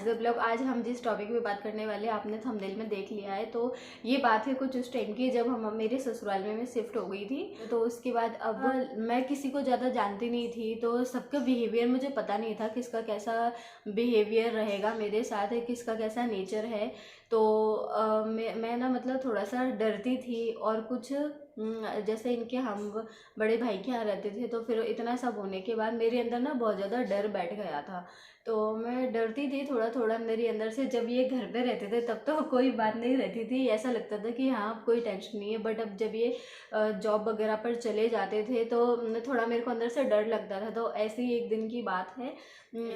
आज ब्लॉग। आज हम जिस टॉपिक पे बात करने वाले हैं आपने थंबनेल में देख लिया है। तो ये बात है कुछ उस टाइम की जब हम मेरे ससुराल में मैं शिफ्ट हो गई थी। तो उसके बाद अब मैं किसी को ज़्यादा जानती नहीं थी, तो सबका बिहेवियर मुझे पता नहीं था, किसका कैसा बिहेवियर रहेगा मेरे साथ, किसका कैसा नेचर है। तो मैं ना मतलब थोड़ा सा डरती थी। और कुछ जैसे इनके हम बड़े भाई के यहाँ रहते थे, तो फिर इतना सब होने के बाद मेरे अंदर ना बहुत ज़्यादा डर बैठ गया था। तो मैं डरती थी थोड़ा थोड़ा मेरे अंदर से। जब ये घर पे रहते थे तब तो कोई बात नहीं रहती थी, ऐसा लगता था कि हाँ कोई टेंशन नहीं है। बट अब जब ये जॉब वगैरह पर चले जाते थे तो थोड़ा मेरे को अंदर से डर लगता था। तो ऐसी ही एक दिन की बात है।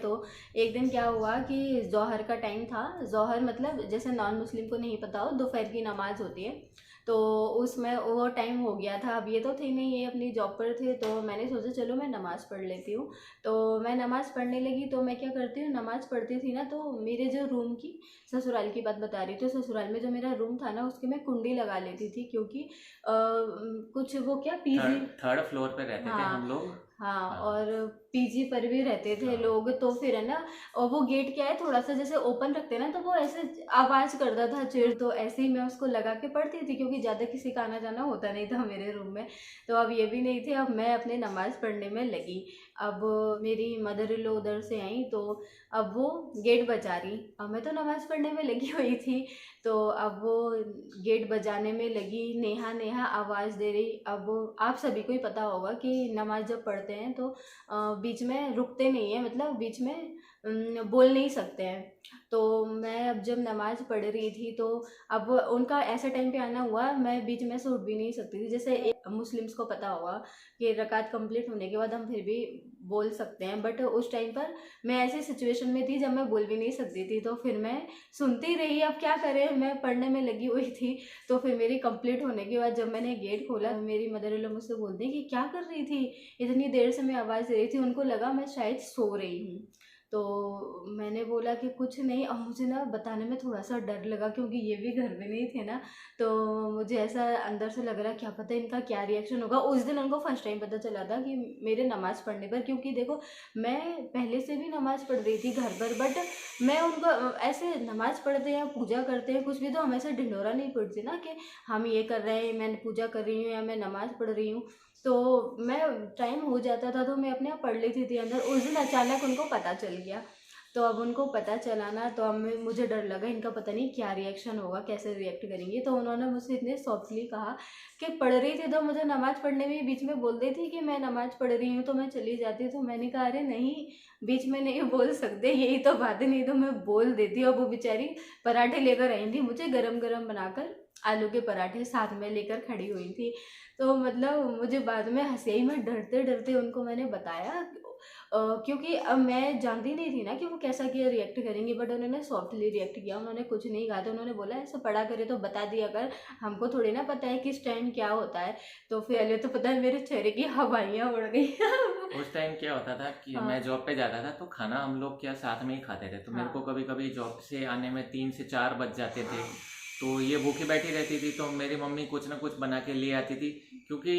तो एक दिन क्या हुआ कि जौहर का टाइम था। जौहर मतलब जैसे नॉन मुस्लिम को नहीं पता हो, दोपहर की नमाज होती है। तो उसमें वो टाइम हो गया था। अब ये तो थे नहीं, ये अपनी जॉब पर थे। तो मैंने सोचा चलो मैं नमाज़ पढ़ लेती हूँ। तो मैं नमाज़ पढ़ने लगी। तो मैं क्या करती हूँ, नमाज़ पढ़ती थी ना, तो मेरे जो रूम की, ससुराल की बात बता रही थी, तो ससुराल में जो मेरा रूम था ना उसकी मैं कुंडी लगा लेती थी। क्योंकि कुछ वो क्या पीजी, थर्ड फ्लोर पे रहते थे हाँ हम लोग। हाँ, हाँ। और पीजी पर भी रहते थे हाँ। लोग। तो फिर है ना, और वो गेट क्या है थोड़ा सा जैसे ओपन रखते हैं ना, तो वो ऐसे आवाज करता था चिर। तो ऐसे ही मैं उसको लगा के पढ़ती थी, क्योंकि ज़्यादा किसी का आना जाना होता नहीं था मेरे रूम में। तो अब ये भी नहीं थे, अब मैं अपने नमाज़ पढ़ने में लगी। अब मेरी मदर इन लॉ उधर से आई, तो अब वो गेट बजा रही, अब मैं तो नमाज़ पढ़ने में लगी हुई थी। तो अब वो गेट बजाने में लगी, नेहा नेहा आवाज़ दे रही। अब आप सभी को ही पता होगा कि नमाज जब पढ़ते हैं तो बीच में रुकते नहीं है, मतलब बीच में बोल नहीं सकते हैं। तो मैं अब जब नमाज पढ़ रही थी, तो अब उनका ऐसे टाइम पे आना हुआ, मैं बीच में से उठ भी नहीं सकती थी। जैसे एक मुस्लिम्स को पता होगा कि रकात कंप्लीट होने के बाद हम फिर भी बोल सकते हैं, बट उस टाइम पर मैं ऐसी सिचुएशन में थी जब मैं बोल भी नहीं सकती थी। तो फिर मैं सुनती रही, अब क्या करें, मैं पढ़ने में लगी हुई थी। तो फिर मेरी कंप्लीट होने के बाद जब मैंने गेट खोला, मेरी मदर इन लॉ मुझसे बोलती कि क्या कर रही थी, इतनी देर से मैं आवाज़ दे रही थी। उनको लगा मैं शायद सो रही हूँ। तो मैंने बोला कि कुछ नहीं। अब मुझे ना बताने में थोड़ा सा डर लगा, क्योंकि ये भी घर में नहीं थे ना। तो मुझे ऐसा अंदर से लग रहा क्या पता इनका क्या रिएक्शन होगा। उस दिन उनको फर्स्ट टाइम पता चला था कि मेरे नमाज़ पढ़ने पर, क्योंकि देखो मैं पहले से भी नमाज़ पढ़ रही थी घर पर, बट मैं उनको ऐसे नमाज़ पढ़ते हैं, पूजा करते हैं, कुछ भी, तो हमेशा ढिंढोरा नहीं पड़ती ना कि हम ये कर रहे हैं, मैं पूजा कर रही हूँ या मैं नमाज़ पढ़ रही हूँ। तो मैं टाइम हो जाता था तो मैं अपने आप पढ़ लेती थी अंदर। उस दिन अचानक उनको पता चल गया। तो अब उनको पता चला ना, तो अब मुझे डर लगा इनका पता नहीं क्या रिएक्शन होगा, कैसे रिएक्ट करेंगे। तो उन्होंने मुझसे इतने सॉफ्टली कहा कि पढ़ रही थी तो मुझे नमाज़ पढ़ने में बीच में बोल रही थी कि मैं नमाज़ पढ़ रही हूँ तो मैं चली जाती। तो मैंने कहा अरे नहीं, बीच में नहीं बोल सकते, यही तो बात है, नहीं तो मैं बोल देती। और वो बेचारी पराठे लेकर आई थी मुझे गरम गरम बनाकर, आलू के पराठे साथ में लेकर खड़ी हुई थी। तो मतलब मुझे बाद में हंसी आई। मैं डरते डरते उनको मैंने बताया, क्योंकि अब मैं जानती नहीं थी ना कि वो कैसा क्या रिएक्ट करेंगे। बट उन्होंने सॉफ्टली रिएक्ट किया, उन्होंने कुछ नहीं कहा। तो उन्होंने बोला ऐसा पढ़ा करे तो बता दिया कर, हमको थोड़ी ना पता है किस टाइम क्या होता है। तो फिर पहले तो पता है मेरे चेहरे की हवाइयाँ उड़ गई। उस टाइम क्या होता था कि मैं हाँ जॉब पे जाता था तो खाना हम लोग क्या साथ में ही खाते थे, तो मेरे को हाँ कभी कभी जॉब से आने में 3 से 4 बज जाते थे। तो ये भूखी बैठी रहती थी तो मेरी मम्मी कुछ ना कुछ बना के ले आती थी, क्योंकि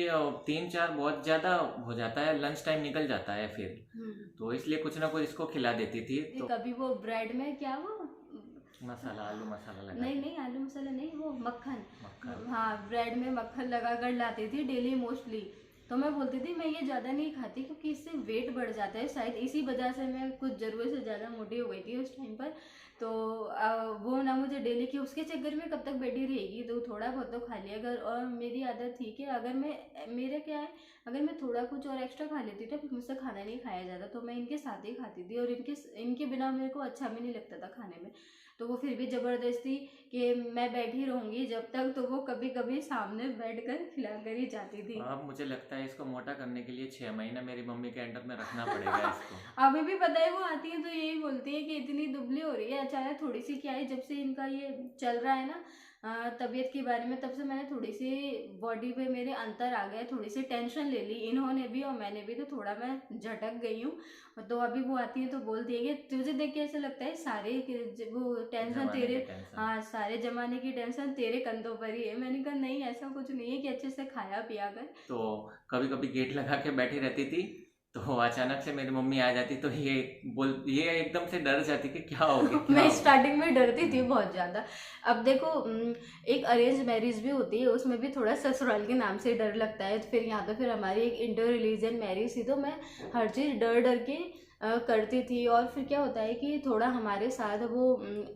3 4 बहुत ज़्यादा हो जाता है, लंच टाइम निकल जाता है फिर। हम्म। तो इसलिए कुछ ना कुछ इसको खिला देती थी। तो कभी वो ब्रेड में क्या वो मसाला, आलू मसाला लगा नहीं के। नहीं, आलू मसाला नहीं, वो मक्खन। मक्खन। हाँ, ब्रेड में मक्खन लगा कर लाती थी डेली मोस्टली। तो मैं बोलती थी मैं ये ज़्यादा नहीं खाती, क्योंकि इससे वेट बढ़ जाता है, शायद इसी वजह से मैं कुछ ज़रूरत से ज़्यादा मोटी हो गई थी उस टाइम पर। तो वो ना मुझे डेली की उसके चक्कर में कब तक बैठी रहेगी, तो थोड़ा बहुत तो खा लिया कर। और मेरी आदत थी कि अगर मैं, मेरे क्या है, अगर मैं थोड़ा कुछ और एक्स्ट्रा खा लेती तो फिर मुझसे खाना नहीं खाया जाता, तो मैं इनके साथ ही खाती थी। और इनके इनके बिना मेरे को अच्छा भी नहीं लगता था खाने में। तो वो फिर भी ज़बरदस्ती कि मैं बैठी रहूँगी जब तक, तो वो कभी कभी सामने बैठ कर खिला कर ही जाती थी। अब मुझे लगता है इसको मोटा करने के लिए 6 महीना मेरी मम्मी के अंडर में रखना पड़ेगा इसको। अभी भी पता है वो आती है तो यही बोलती है कि इतनी दुबली हो रही है अचानक, थोड़ी सी क्या है, जब से इनका ये चल रहा है ना तबीयत के बारे में, तब से मैंने थोड़ी सी बॉडी पे मेरे अंतर आ गया, थोड़ी सी टेंशन ले ली इन्होंने भी और मैंने भी, तो थोड़ा मैं झटक गई हूँ। तो अभी वो आती है तो बोलती है कि तुझे देख के ऐसा लगता है सारे वो टेंशन जमाने तेरे, की टेंशन। हाँ सारे जमाने की टेंशन तेरे कंधों पर ही है। मैंने कहा नहीं ऐसा कुछ नहीं है, कि अच्छे से खाया पिया कर। तो कभी कभी गेट लगा के बैठी रहती थी, तो अचानक से मेरी मम्मी आ जाती तो ये एकदम से डर जाती कि क्या हो गया, क्या मैं हो गया। स्टार्टिंग में डरती थी बहुत ज़्यादा। अब देखो एक अरेंज मैरिज भी होती है, उसमें भी थोड़ा ससुराल के नाम से डर लगता है। तो फिर यहाँ तो फिर हमारी एक इंटर रिलीजन मैरिज थी, तो मैं हर चीज़ डर डर के करती थी। और फिर क्या होता है कि थोड़ा हमारे साथ वो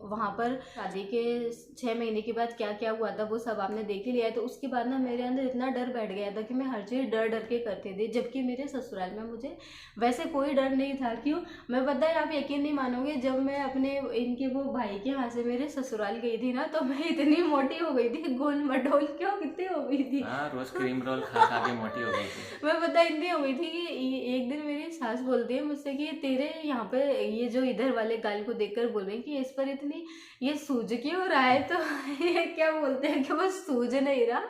वहाँ पर शादी के 6 महीने के बाद क्या क्या हुआ था वो सब आपने देख ही लिया है। तो उसके बाद ना मेरे अंदर इतना डर बैठ गया था कि मैं हर चीज़ डर डर के करती थी, जबकि मेरे ससुराल में मुझे वैसे कोई डर नहीं था। क्यों? मैं पता है, आप यकीन नहीं मानोगे, जब मैं अपने इनके वो भाई के यहाँ से मेरे ससुराल गई थी ना, तो मैं इतनी मोटी हो गई थी, गोल मटोल क्यों कितनी हो गई थी। हाँ, रोज क्रीम रोल खा खा के मोटी हो गई थी। मैं पता इतनी हो गई थी कि एक दिन मेरी सास बोलती है मुझसे कि तेरे यहाँ पे ये जो इधर वाले गाल को देखकर बोल रही है कि इस पर इतनी ये सूज क्यों रहा है। तो ये क्या बोलते हैं कि वो सूज नहीं रहा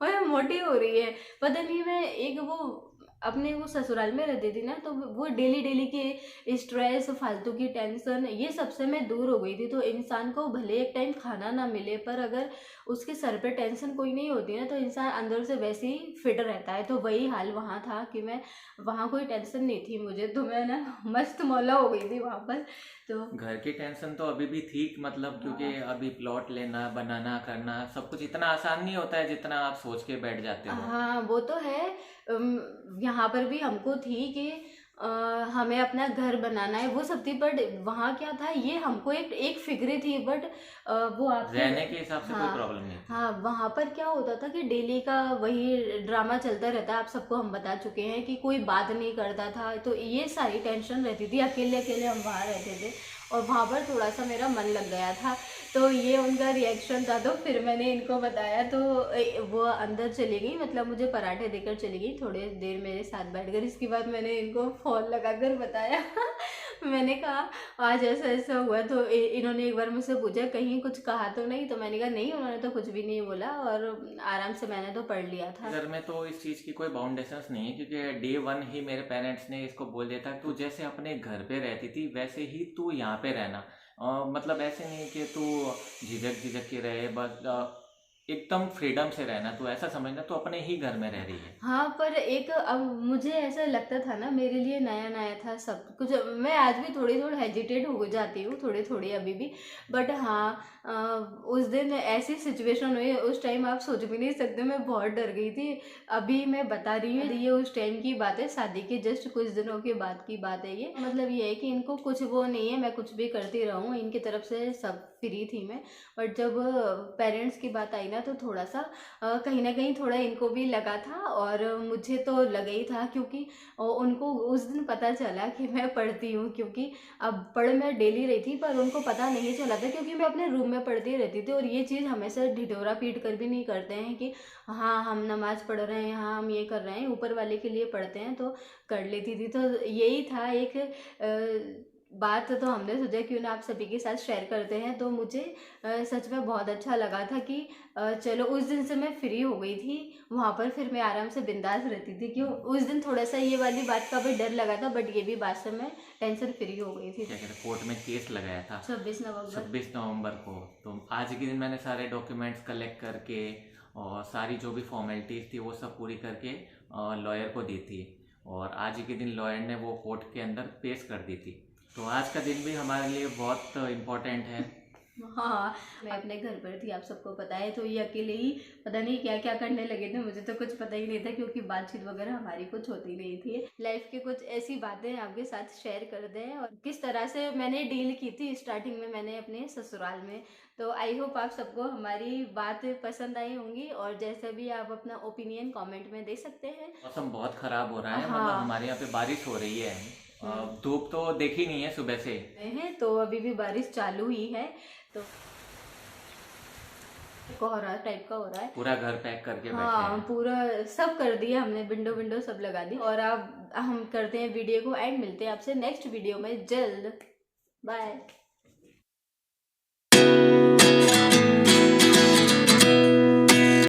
और ये मोटी हो रही है। पता नहीं, मैं एक वो अपने वो ससुराल में रहती थी ना, तो वो डेली डेली के स्ट्रेस, फालतू की टेंशन, ये सबसे मैं दूर हो गई थी। तो इंसान को भले एक टाइम खाना ना मिले, पर अगर उसके सर पे टेंशन कोई नहीं होती ना, तो इंसान अंदर से वैसे ही फिट रहता है। तो वही हाल वहाँ था कि मैं वहाँ कोई टेंशन नहीं थी मुझे, तो मैं ना मस्त मौला हो गई थी वहाँ पर। तो घर की टेंशन तो अभी भी थी, मतलब क्योंकि अभी प्लॉट लेना, बनाना, करना सब कुछ इतना आसान नहीं होता है जितना आप सोच के बैठ जाते हो। हाँ वो तो है। यहाँ पर भी हमको थी कि हमें अपना घर बनाना है, वो सब थी। बट वहाँ क्या था, ये हमको एक एक फिक्री थी। बट वो आपके रहने के हिसाब से कोई हाँ प्रॉब्लम नहीं थी। हाँ, वहाँ पर क्या होता था कि डेली का वही ड्रामा चलता रहता है। आप सबको हम बता चुके हैं कि कोई बात नहीं करता था, तो ये सारी टेंशन रहती थी। अकेले अकेले हम वहाँ रहते थे और वहाँ पर थोड़ा सा मेरा मन लग गया था। तो ये उनका रिएक्शन था। तो फिर मैंने इनको बताया, तो वो अंदर चली गई, मतलब मुझे पराठे देकर चली गई, थोड़ी देर मेरे साथ बैठ कर। इसके बाद मैंने इनको फ़ोन लगाकर बताया मैंने कहा आज ऐसा ऐसा हुआ। तो इन्होंने एक बार मुझसे पूछा कहीं कुछ कहा तो नहीं, तो मैंने कहा नहीं, उन्होंने तो कुछ भी नहीं बोला, और आराम से मैंने तो पढ़ लिया था। घर में तो इस चीज़ की कोई बाउंडेशंस नहीं है, क्योंकि डे वन ही मेरे पेरेंट्स ने इसको बोल दिया था, तू जैसे अपने घर पे रहती थी वैसे ही तू यहाँ पे रहना। मतलब ऐसे नहीं कि तू झिझक झिझक के रहे, बस एकदम फ्रीडम से रहना। तू ऐसा समझना तू अपने ही घर में रह रही है। हाँ, पर एक अब मुझे ऐसा लगता था ना, मेरे लिए नया नया था सब कुछ। मैं आज भी थोड़ी थोड़ी हेजिटेट हो जाती हूँ, थोड़ी थोड़ी अभी भी। बट हाँ, उस दिन ऐसी सिचुएशन हुई, उस टाइम आप सोच भी नहीं सकते, मैं बहुत डर गई थी। अभी मैं बता रही हूँ, ये उस टाइम की बात है, शादी के जस्ट कुछ दिनों के बाद की बात है ये। मतलब ये है कि इनको कुछ वो नहीं है, मैं कुछ भी करती रहूँ, इनकी तरफ से सब फ्री थी मैं। बट जब पेरेंट्स की बात आई ना, तो थोड़ा सा कहीं ना कहीं थोड़ा इनको भी लगा था, और मुझे तो लगा ही था, क्योंकि उनको उस दिन पता चला कि मैं पढ़ती हूँ। क्योंकि अब पढ़ मैं डेली रही थी, पर उनको पता नहीं चला था, क्योंकि मैं अपने रूम में पढ़ती रहती थी। और ये चीज़ हमेशा ढिढोरा पीट कर भी नहीं करते हैं कि हाँ हम नमाज पढ़ रहे हैं, हाँ हम ये कर रहे हैं, ऊपर वाले के लिए पढ़ते हैं, तो कर लेती थी। तो यही था एक बात। तो हमने सोचा क्यों ना आप सभी के साथ शेयर करते हैं। तो मुझे सच में बहुत अच्छा लगा था कि चलो, उस दिन से मैं फ्री हो गई थी वहाँ पर। फिर मैं आराम से बिंदास रहती थी। क्यों? उस दिन थोड़ा सा ये वाली बात का भी डर लगा था, बट ये भी बात से मैं टेंशन फ्री हो गई थी। क्या कहते हैं, कोर्ट में केस लगाया था 26 नवंबर। 26 नवंबर को। तो आज के दिन मैंने सारे डॉक्यूमेंट्स कलेक्ट करके और सारी जो भी फॉर्मेलिटीज़ थी वो सब पूरी करके लॉयर को दी थी, और आज ही के दिन लॉयर ने वो कोर्ट के अंदर पेश कर दी थी। तो आज का दिन भी हमारे लिए बहुत इम्पोर्टेंट है। हाँ, मैं अपने घर पर थी, आप सबको पता है। तो ये अकेले ही पता नहीं क्या क्या करने लगे थे, मुझे तो कुछ पता ही नहीं था, क्योंकि बातचीत वगैरह हमारी कुछ होती नहीं थी। लाइफ की कुछ ऐसी बातें आपके साथ शेयर करते हैं, और किस तरह से मैंने डील की थी स्टार्टिंग में मैंने अपने ससुराल में। तो आई होप आप सबको हमारी बात पसंद आई होंगी, और जैसे भी आप अपना ओपिनियन कमेंट में दे सकते हैं। मौसम बहुत ख़राब हो रहा है, हाँ। मतलब हमारे यहाँ पे बारिश हो रही है। धूप तो देखी नहीं है सुबह से। हैं, तो अभी भी बारिश चालू ही है। तो कोहरा टाइप का हो रहा है। पूरा घर पैक करके बैठे हाँ, हैं। पूरा सब कर दिया हमने, विंडो विंडो सब लगा दी। और अब हम करते हैं वीडियो को एंड, मिलते हैं आपसे नेक्स्ट वीडियो में जल्द। बाय।